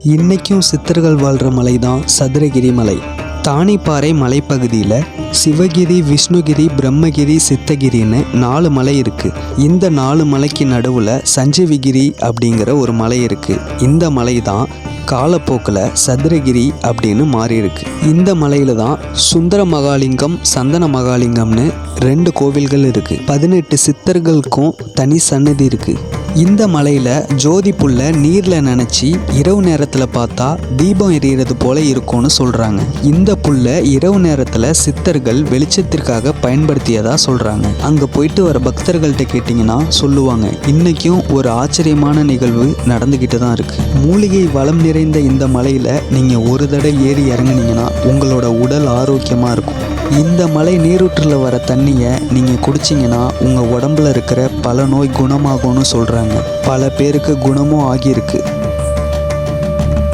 இன்னைக்கும் சித்தர்கள் வாழ்கிற மலை தான் சதுரகிரி மலை. தானிப்பாறை மலைப்பகுதியில் சிவகிரி, விஷ்ணுகிரி, பிரம்மகிரி, சித்தகிரின்னு 4 மலை இருக்குது. இந்த 4 மலைக்கு நடுவில் சஞ்சீவிகிரி அப்படிங்கிற ஒரு மலை இருக்குது. இந்த மலை தான் காலப்போக்கில் சதுரகிரி அப்படின்னு மாறியிருக்கு. இந்த மலையில தான் சுந்தர மகாலிங்கம், சந்தன மகாலிங்கம்னு 2 கோவில்கள் இருக்குது. 18 சித்தர்களுக்கும் தனி சன்னதி இருக்குது. இந்த மலையில் ஜோதி புல்ல நீரில் நனைச்சி இரவு நேரத்தில் பார்த்தா தீபம் எரியிறது போல இருக்கும்னு சொல்கிறாங்க. இந்த புல்லை இரவு நேரத்தில் சித்தர்கள் வெளிச்சத்திற்காக பயன்படுத்தியதா சொல்கிறாங்க. அங்கே போயிட்டு வர பக்தர்கள்ட்ட கேட்டிங்கன்னா சொல்லுவாங்க, இன்றைக்கும் ஒரு ஆச்சரியமான நிகழ்வு நடந்துக்கிட்டு தான் இருக்குது. மூலிகை வளம் நிறைந்த இந்த மலையில் நீங்கள் ஒரு தடவை ஏறி இறங்குனீங்கன்னா உங்களோட உடல் ஆரோக்கியமாக இருக்கும். இந்த மலை நீரூற்றில் வர தண்ணியை நீங்கள் குடிச்சிங்கன்னா உங்கள் உடம்புல இருக்கிற பல நோய் குணமாகும்னு சொல்கிறாங்க. பல பேருக்கு குணமும் ஆகியிருக்கு.